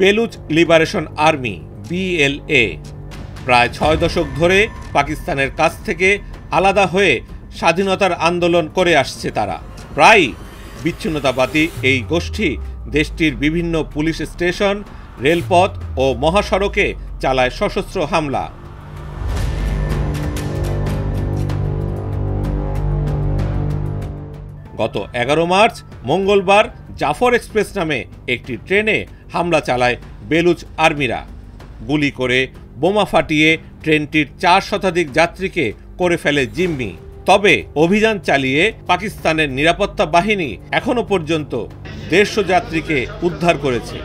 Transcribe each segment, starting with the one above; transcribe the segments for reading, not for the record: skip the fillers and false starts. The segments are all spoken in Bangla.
বেলুচ লিবারেশন আর্মি BLA প্রায় 6 দশক ধরে পাকিস্তানের কাছ থেকে আলাদা হয়ে স্বাধীনতার আন্দোলন করে আসছে তারা। প্রায় বিচ্ছিন্নতাবাদী এই গোষ্ঠী দেশটির বিভিন্ন পুলিশ স্টেশন, রেলপথ ও মহাসড়কে চালায় সশস্ত্র হামলা। গত 11 মার্চ মঙ্গলবার জাফর এক্সপ্রেস নামে একটি ট্রেনে হামলা চালায় বেলুচ আর্মিরা। গুলি করে বোমা ফাটিয়ে ট্রেনটির 4 শতাধিক যাত্রীকে করে ফেলে জিম্মি। তবে অভিযান চালিয়ে পাকিস্তানের নিরাপত্তা বাহিনী এখনো পর্যন্ত 150 যাত্রীকে উদ্ধার করেছে।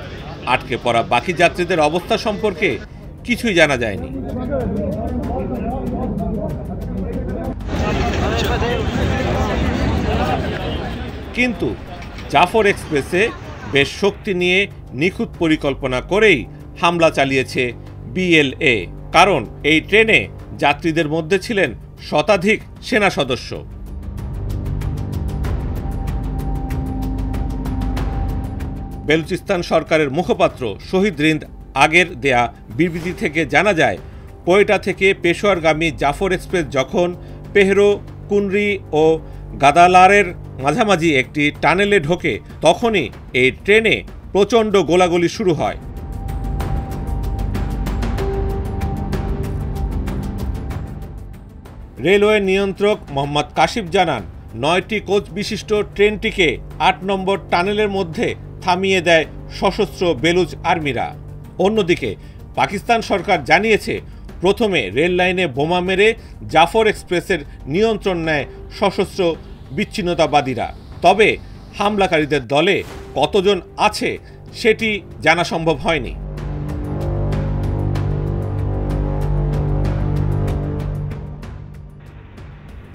আটকে পড়া বাকি যাত্রীদের অবস্থা সম্পর্কে কিছুই জানা যায়নি। কিন্তু জাফর এক্সপ্রেসে বেশ শক্তি নিয়ে নিখুঁত পরিকল্পনা করেই হামলা চালিয়েছে BLA, কারণ এই ট্রেনে যাত্রীদের মধ্যে ছিলেন শতাধিক সেনা সদস্য। বেলুচিস্তান সরকারের মুখপাত্র শহীদ রিন্দ আগের দেয়া বিবৃতি থেকে জানা যায়, কোয়েটা থেকে পেশোয়ারগামী জাফর এক্সপ্রেস যখন পেহরো, কুনরি ও গাদালারের মাঝামাঝি একটি টানেলে ঢোকে, তখনই এই ট্রেনে প্রচণ্ড গোলাগুলি শুরু হয়। রেলওয়ে নিয়ন্ত্রক মোহাম্মদ কাশিফ জানান, 9টি কোচ বিশিষ্ট ট্রেনটিকে 8 নম্বর টানেলের মধ্যে থামিয়ে দেয় সশস্ত্র বেলুচ আর্মিরা। অন্যদিকে পাকিস্তান সরকার জানিয়েছে, প্রথমে রেল লাইনে বোমা মেরে জাফর এক্সপ্রেসের নিয়ন্ত্রণ নেয় সশস্ত্র বিচ্ছিন্নতাবাদীরা। তবে হামলাকারীদের দলে কতজন আছে সেটি জানা সম্ভব হয়নি।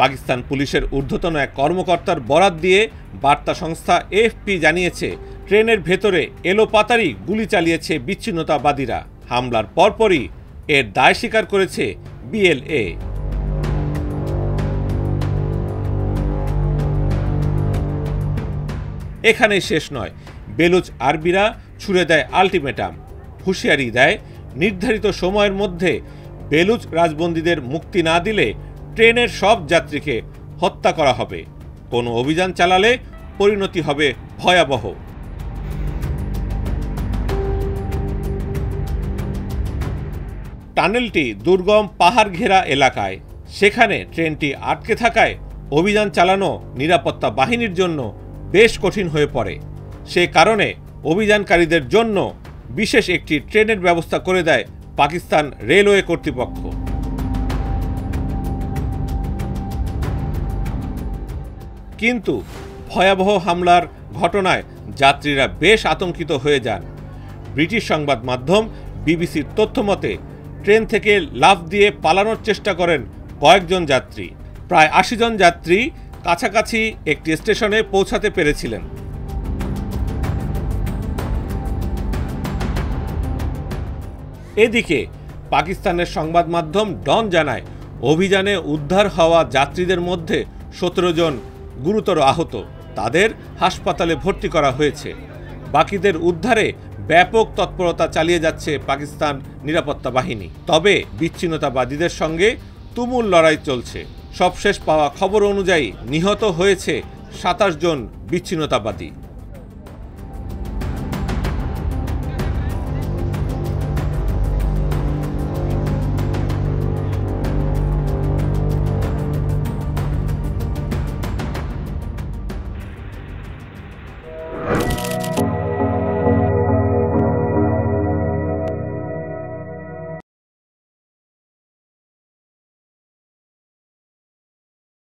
পাকিস্তান পুলিশের ঊর্ধ্বতন এক কর্মকর্তার বরাত দিয়ে বার্তা সংস্থা AFP জানিয়েছে, ট্রেনের ভেতরে এলোপাতাড়ি গুলি চালিয়েছে বিচ্ছিন্নতাবাদীরা। হামলার পরপরই এর দায় স্বীকার করেছে BLA। এখানেই শেষ নয়, বেলুচ আর্মিরা ছুড়ে দেয় আলটিমেটাম, হুঁশিয়ারি দেয় নির্ধারিত সময়ের মধ্যে বেলুচ রাজবন্দীদের মুক্তি না দিলে ট্রেনের সব যাত্রীকে হত্যা করা হবে। কোনো অভিযান চালালে পরিণতি হবে ভয়াবহ। টানেলটি দুর্গম পাহাড় ঘেরা এলাকায়, সেখানে ট্রেনটি আটকে থাকায় অভিযান চালানো নিরাপত্তা বাহিনীর জন্য বেশ কঠিন হয়ে পড়ে। সে কারণে অভিযানকারীদের জন্য বিশেষ একটি ট্রেনের ব্যবস্থা করে দেয় পাকিস্তান রেলওয়ে কর্তৃপক্ষ। কিন্তু ভয়াবহ হামলার ঘটনায় যাত্রীরা বেশ আতঙ্কিত হয়ে যান। ব্রিটিশ সংবাদ মাধ্যম BBCর তথ্যমতে, ট্রেন থেকে লাফ দিয়ে পালানোর চেষ্টা করেন কয়েকজন যাত্রী। প্রায় 80 জন যাত্রী কাছাকাছি একটি স্টেশনে পৌঁছাতে পেরেছিলেন। এদিকে পাকিস্তানের সংবাদ মাধ্যম ডন জানায়, অভিযানে উদ্ধার হওয়া যাত্রীদের মধ্যে 17 জন গুরুতর আহত, তাদের হাসপাতালে ভর্তি করা হয়েছে। বাকিদের উদ্ধারে ব্যাপক তৎপরতা চালিয়ে যাচ্ছে পাকিস্তান নিরাপত্তা বাহিনী। তবে বিচ্ছিন্নতাবাদীদের সঙ্গে তুমুল লড়াই চলছে। সবশেষ পাওয়া খবর অনুযায়ী নিহত হয়েছে 27 জন বিচ্ছিন্নতাবাদী।